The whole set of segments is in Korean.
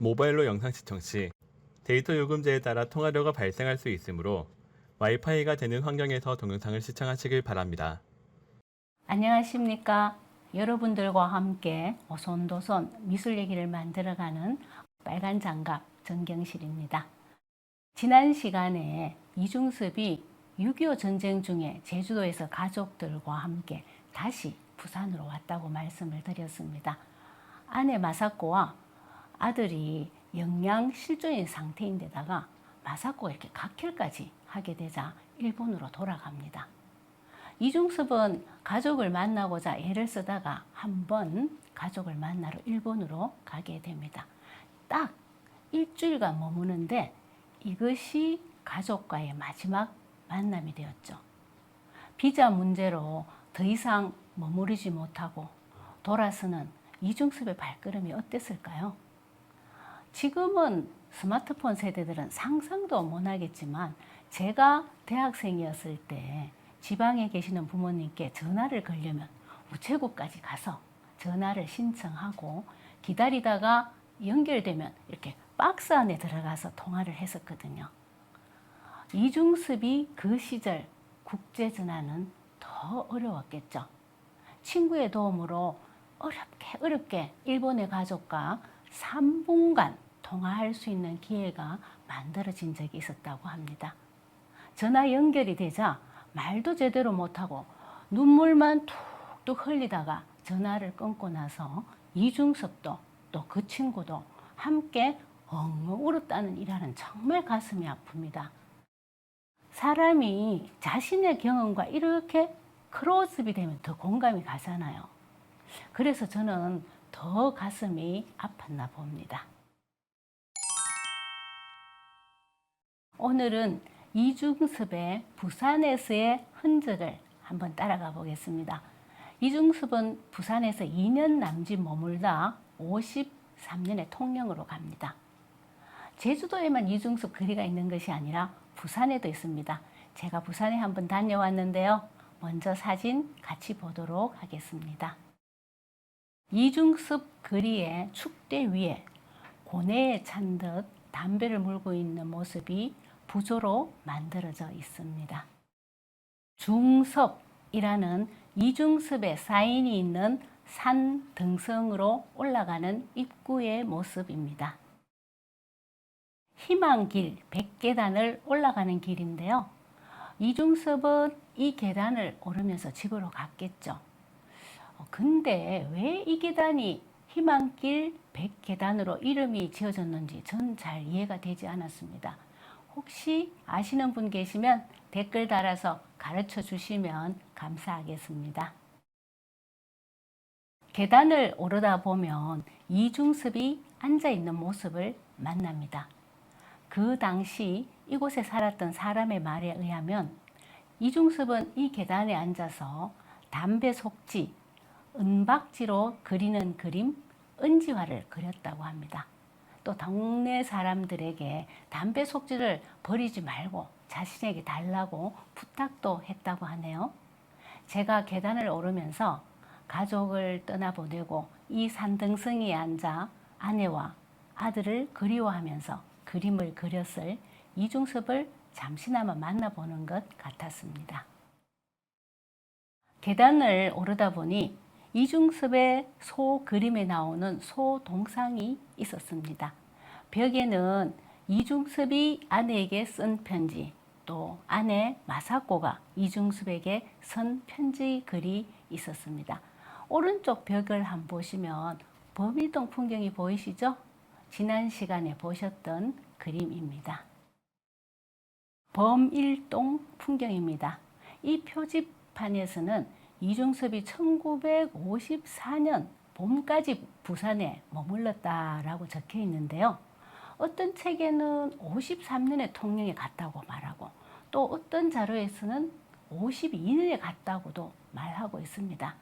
모바일로 영상 시청 시 데이터 요금제에 따라 통화료가 발생할 수 있으므로 와이파이가 되는 환경에서 동영상을 시청하시길 바랍니다. 안녕하십니까. 여러분들과 함께 오손도손 미술 얘기를 만들어가는 빨간 장갑 정경실입니다. 지난 시간에 이중섭이 6.25 전쟁 중에 제주도에서 가족들과 함께 다시 부산으로 왔다고 말씀을 드렸습니다. 아내 마사코와 아들이 영양 실종인 상태인데다가 마사코가 이렇게 각혈까지 하게 되자 일본으로 돌아갑니다. 이중섭은 가족을 만나고자 애를 쓰다가 한번 가족을 만나러 일본으로 가게 됩니다. 딱 일주일간 머무는데 이것이 가족과의 마지막 만남이 되었죠. 비자 문제로 더 이상 머무르지 못하고 돌아서는 이중섭의 발걸음이 어땠을까요? 지금은 스마트폰 세대들은 상상도 못하겠지만 제가 대학생이었을 때 지방에 계시는 부모님께 전화를 걸려면 우체국까지 가서 전화를 신청하고 기다리다가 연결되면 이렇게 박스 안에 들어가서 통화를 했었거든요. 이중섭이 그 시절 국제전화는 더 어려웠겠죠. 친구의 도움으로 어렵게 일본의 가족과 3분간 통화할 수 있는 기회가 만들어진 적이 있었다고 합니다. 전화 연결이 되자 말도 제대로 못하고 눈물만 툭툭 흘리다가 전화를 끊고 나서 이중섭도 또 그 친구도 함께 엉엉 울었다는 일화는 정말 가슴이 아픕니다. 사람이 자신의 경험과 이렇게 크로스업이 되면 더 공감이 가잖아요. 그래서 저는 더 가슴이 아팠나 봅니다. 오늘은 이중섭의 부산에서의 흔적을 한번 따라가 보겠습니다. 이중섭은 부산에서 2년 남짓 머물다 53년에 통영으로 갑니다. 제주도에만 이중섭 거리가 있는 것이 아니라 부산에도 있습니다. 제가 부산에 한번 다녀왔는데요. 먼저 사진 같이 보도록 하겠습니다. 이중섭 거리의 축대 위에 고뇌에 찬 듯 담배를 물고 있는 모습이 부조로 만들어져 있습니다. 중섭이라는 이중섭의 사인이 있는 산 등성으로 올라가는 입구의 모습입니다. 희망길 100계단을 올라가는 길인데요. 이중섭은 이 계단을 오르면서 집으로 갔겠죠. 근데 왜 이 계단이 희망길 100계단으로 이름이 지어졌는지 전 잘 이해가 되지 않았습니다. 혹시 아시는 분 계시면 댓글 달아서 가르쳐 주시면 감사하겠습니다. 계단을 오르다 보면 이중섭이 앉아있는 모습을 만납니다. 그 당시 이곳에 살았던 사람의 말에 의하면 이중섭은 이 계단에 앉아서 담배 속지, 은박지로 그리는 그림, 은지화를 그렸다고 합니다. 또 동네 사람들에게 담배 속지를 버리지 말고 자신에게 달라고 부탁도 했다고 하네요. 제가 계단을 오르면서 가족을 떠나보내고 이 산등성이에 앉아 아내와 아들을 그리워하면서 그림을 그렸을 이중섭을 잠시나마 만나보는 것 같았습니다. 계단을 오르다 보니 이중섭의 소 그림에 나오는 소 동상이 있었습니다. 벽에는 이중섭이 아내에게 쓴 편지, 또 아내 마사코가 이중섭에게 쓴 편지 글이 있었습니다. 오른쪽 벽을 한번 보시면 범일동 풍경이 보이시죠? 지난 시간에 보셨던 그림입니다. 범일동 풍경입니다. 이 표지판에서는 이중섭이 1954년 봄까지 부산에 머물렀다라고 적혀 있는데요. 어떤 책에는 53년에 통영에 갔다고 말하고 또 어떤 자료에서는 52년에 갔다고도 말하고 있습니다.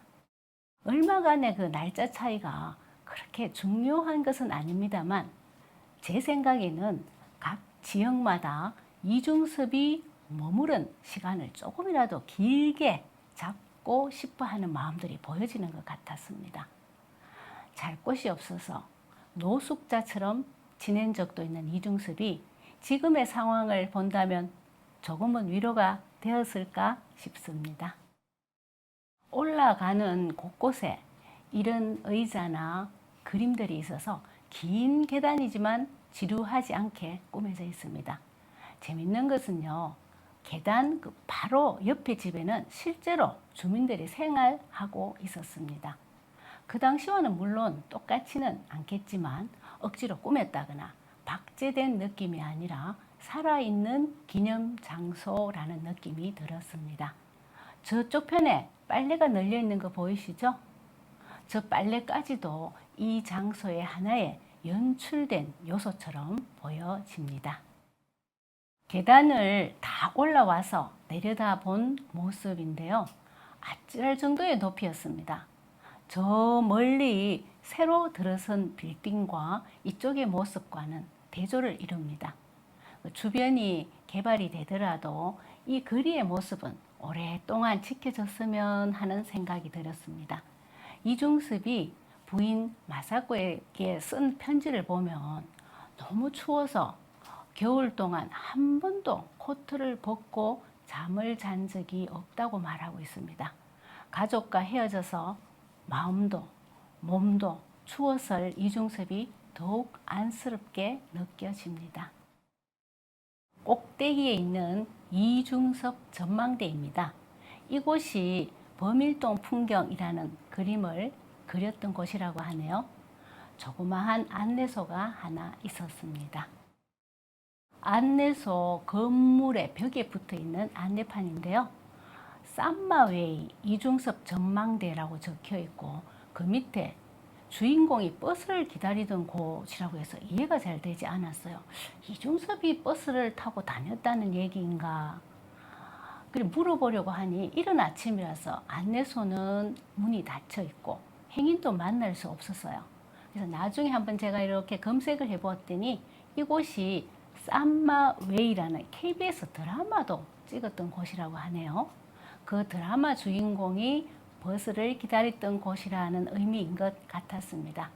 얼마간의 그 날짜 차이가 그렇게 중요한 것은 아닙니다만 제 생각에는 각 지역마다 이중섭이 머무른 시간을 조금이라도 길게 잡고 싶어 하는 마음들이 보여지는 것 같았습니다. 잘 곳이 없어서 노숙자처럼 지낸 적도 있는 이중섭이 지금의 상황을 본다면 조금은 위로가 되었을까 싶습니다. 올라가는 곳곳에 이런 의자나 그림들이 있어서 긴 계단이지만 지루하지 않게 꾸며져 있습니다. 재밌는 것은요, 계단 그 바로 옆에 집에는 실제로 주민들이 생활하고 있었습니다. 그 당시와는 물론 똑같지는 않겠지만 억지로 꾸몄다거나 박제된 느낌이 아니라 살아있는 기념 장소라는 느낌이 들었습니다. 저쪽 편에 빨래가 널려 있는 거 보이시죠? 저 빨래까지도 이 장소의 하나의 연출된 요소처럼 보여집니다. 계단을 다 올라와서 내려다본 모습인데요. 아찔할 정도의 높이였습니다. 저 멀리 새로 들어선 빌딩과 이쪽의 모습과는 대조를 이룹니다. 주변이 개발이 되더라도 이 거리의 모습은 오랫동안 지켜졌으면 하는 생각이 들었습니다. 이중섭이 부인 마사코에게 쓴 편지를 보면 너무 추워서 겨울 동안 한 번도 코트를 벗고 잠을 잔 적이 없다고 말하고 있습니다. 가족과 헤어져서 마음도 몸도 추웠을 이중섭이 더욱 안쓰럽게 느껴집니다. 꼭대기에 있는 이중섭 전망대입니다. 이곳이 범일동 풍경이라는 그림을 그렸던 곳이라고 하네요. 조그마한 안내소가 하나 있었습니다. 안내소 건물의 벽에 붙어 있는 안내판인데요. 쌈마웨이 이중섭 전망대라고 적혀 있고 그 밑에 주인공이 버스를 기다리던 곳이라고 해서 이해가 잘 되지 않았어요. 이중섭이 버스를 타고 다녔다는 얘기인가? 그리고 물어보려고 하니 이른 아침이라서 안내소는 문이 닫혀 있고 행인도 만날 수 없었어요. 그래서 나중에 한번 제가 이렇게 검색을 해보았더니 이곳이 쌈마웨이라는 KBS 드라마도 찍었던 곳이라고 하네요. 그 드라마 주인공이 버스를 기다렸던 곳이라는 의미인 것 같았습니다.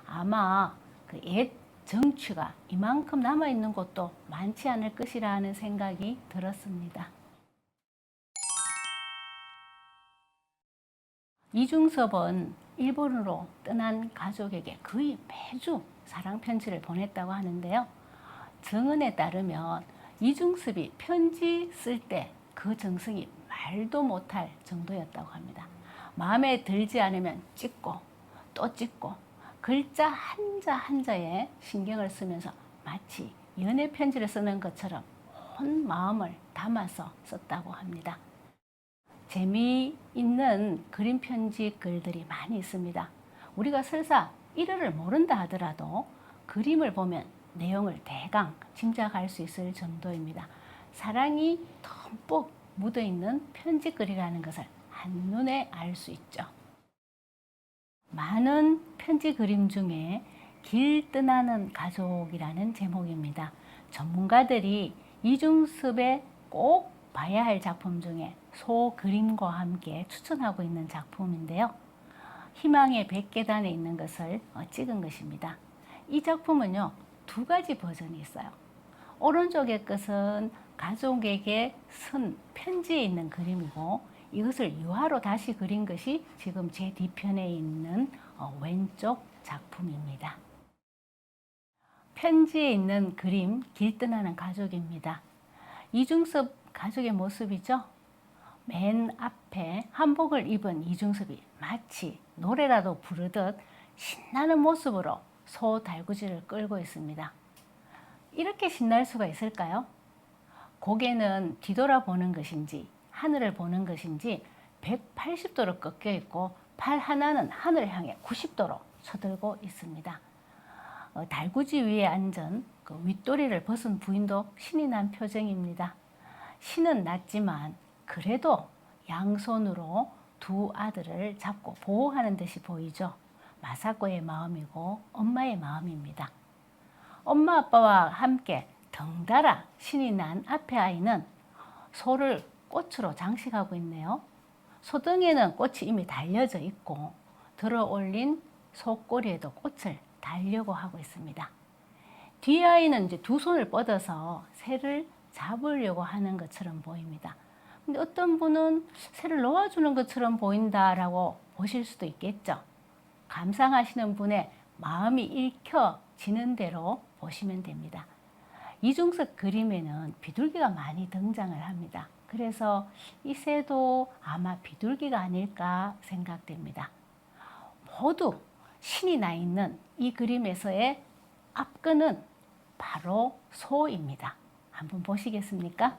아마 그 옛 정취가 이만큼 남아있는 곳도 많지 않을 것이라는 생각이 들었습니다. 이중섭은 일본으로 떠난 가족에게 거의 매주 사랑 편지를 보냈다고 하는데요. 정언에 따르면 이중섭이 편지 쓸 때 그 정성이 말도 못할 정도였다고 합니다. 마음에 들지 않으면 찍고 또 찍고 글자 한자 한자에 신경을 쓰면서 마치 연애 편지를 쓰는 것처럼 온 마음을 담아서 썼다고 합니다. 재미있는 그림 편지 글들이 많이 있습니다. 우리가 설사 일어를 모른다 하더라도 그림을 보면 내용을 대강 짐작할 수 있을 정도입니다. 사랑이 듬뿍 묻어있는 편지글이라는 것을 한눈에 알 수 있죠. 많은 편지 그림 중에 길 떠나는 가족이라는 제목입니다. 전문가들이 이중섭의 꼭 봐야 할 작품 중에 소 그림과 함께 추천하고 있는 작품인데요. 희망의 백계단에 있는 것을 찍은 것입니다. 이 작품은요, 두 가지 버전이 있어요. 오른쪽의 것은 가족에게 쓴 편지에 있는 그림이고 이것을 유화로 다시 그린 것이 지금 제 뒤편에 있는 왼쪽 작품입니다. 편지에 있는 그림, 길 떠나는 가족입니다. 이중섭 가족의 모습이죠. 맨 앞에 한복을 입은 이중섭이 마치 노래라도 부르듯 신나는 모습으로 소 달구지를 끌고 있습니다. 이렇게 신날 수가 있을까요? 고개는 뒤돌아보는 것인지 하늘을 보는 것인지 180도로 꺾여 있고 팔 하나는 하늘을 향해 90도로 쳐들고 있습니다. 달구지 위에 앉은 그 윗도리를 벗은 부인도 신이 난 표정입니다. 신은 났지만 그래도 양손으로 두 아들을 잡고 보호하는 듯이 보이죠. 마사코의 마음이고 엄마의 마음입니다. 엄마 아빠와 함께 덩달아 신이 난 앞의 아이는 소를 꽃으로 장식하고 있네요. 소등에는 꽃이 이미 달려져 있고 들어 올린 소꼬리에도 꽃을 달려고 하고 있습니다. D아이는 이제 두 손을 뻗어서 새를 잡으려고 하는 것처럼 보입니다. 근데 어떤 분은 새를 놓아주는 것처럼 보인다라고 보실 수도 있겠죠. 감상하시는 분의 마음이 읽혀지는 대로 보시면 됩니다. 이중섭 그림에는 비둘기가 많이 등장을 합니다. 그래서 이 새도 아마 비둘기가 아닐까 생각됩니다. 모두 신이 나 있는 이 그림에서의 앞근은 바로 소입니다. 한번 보시겠습니까?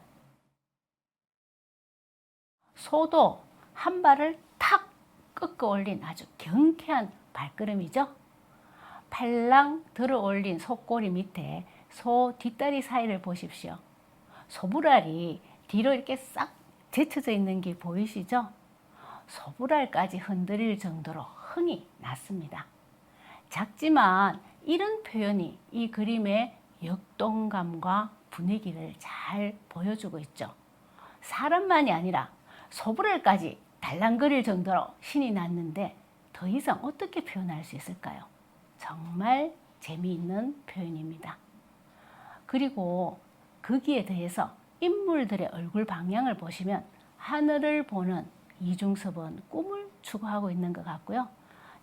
소도 한 발을 탁 꺾어 올린 아주 경쾌한 발걸음이죠. 팔랑 들어 올린 소꼬리 밑에 소 뒷다리 사이를 보십시오. 소불알이 뒤로 이렇게 싹 제쳐져 있는 게 보이시죠? 소불알까지 흔들릴 정도로 흥이 났습니다. 작지만 이런 표현이 이 그림의 역동감과 분위기를 잘 보여주고 있죠. 사람만이 아니라 소불알까지 달랑거릴 정도로 신이 났는데 더 이상 어떻게 표현할 수 있을까요? 정말 재미있는 표현입니다. 그리고 거기에 대해서 인물들의 얼굴 방향을 보시면 하늘을 보는 이중섭은 꿈을 추구하고 있는 것 같고요.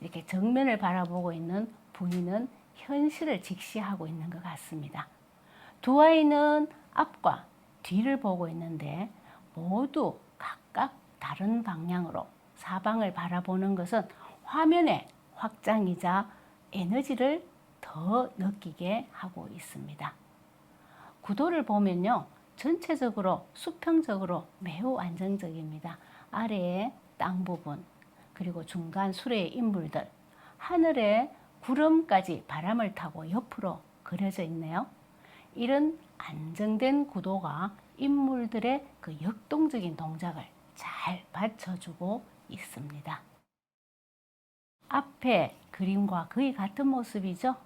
이렇게 정면을 바라보고 있는 분이는 현실을 직시하고 있는 것 같습니다. 두 아이는 앞과 뒤를 보고 있는데 모두 각각 다른 방향으로 사방을 바라보는 것은 화면의 확장이자 에너지를 더 느끼게 하고 있습니다. 구도를 보면요, 전체적으로 수평적으로 매우 안정적입니다. 아래에 땅 부분, 그리고 중간 수레의 인물들, 하늘에 구름까지 바람을 타고 옆으로 그려져 있네요. 이런 안정된 구도가 인물들의 그 역동적인 동작을 잘 받쳐주고 있습니다. 앞에 그림과 거의 같은 모습이죠.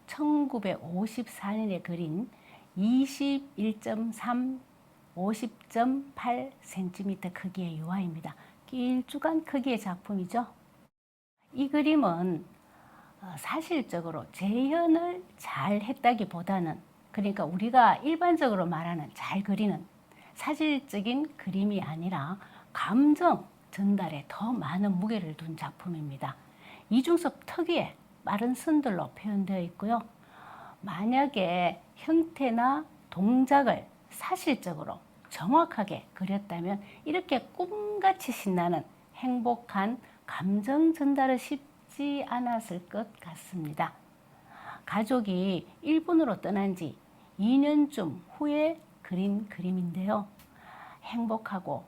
1954년에 그린 21.3, 50.8cm 크기의 유화입니다. 길쭉한 크기의 작품이죠. 이 그림은 사실적으로 재현을 잘 했다기보다는, 그러니까 우리가 일반적으로 말하는 잘 그리는 사실적인 그림이 아니라 감정 전달에 더 많은 무게를 둔 작품입니다. 이중섭 특유의 빠른 선들로 표현되어 있고요. 만약에 형태나 동작을 사실적으로 정확하게 그렸다면 이렇게 꿈같이 신나는 행복한 감정 전달을 쉽지 않았을 것 같습니다. 가족이 일본으로 떠난 지 2년쯤 후에 그린 그림인데요. 행복하고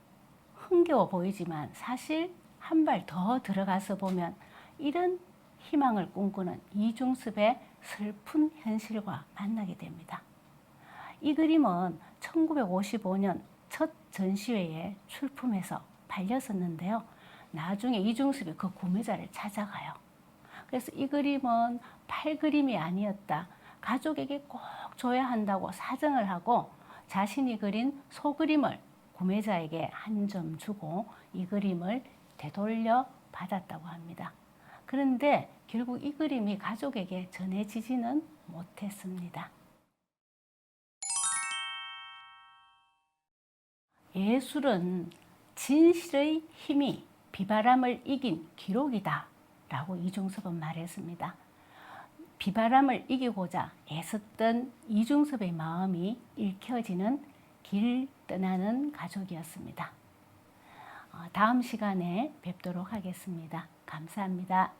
흥겨워 보이지만 사실 한 발 더 들어가서 보면 이런 희망을 꿈꾸는 이중섭의 슬픈 현실과 만나게 됩니다. 이 그림은 1955년 첫 전시회에 출품해서 팔렸었는데요. 나중에 이중섭이 그 구매자를 찾아가요. 그래서 이 그림은 팔 그림이 아니었다, 가족에게 꼭 줘야 한다고 사정을 하고 자신이 그린 소그림을 구매자에게 한 점 주고 이 그림을 되돌려 받았다고 합니다. 그런데 결국 이 그림이 가족에게 전해지지는 못했습니다. 예술은 진실의 힘이 비바람을 이긴 기록이다 라고 이중섭은 말했습니다. 비바람을 이기고자 애썼던 이중섭의 마음이 읽혀지는 길 떠나는 가족이었습니다. 다음 시간에 뵙도록 하겠습니다. 감사합니다.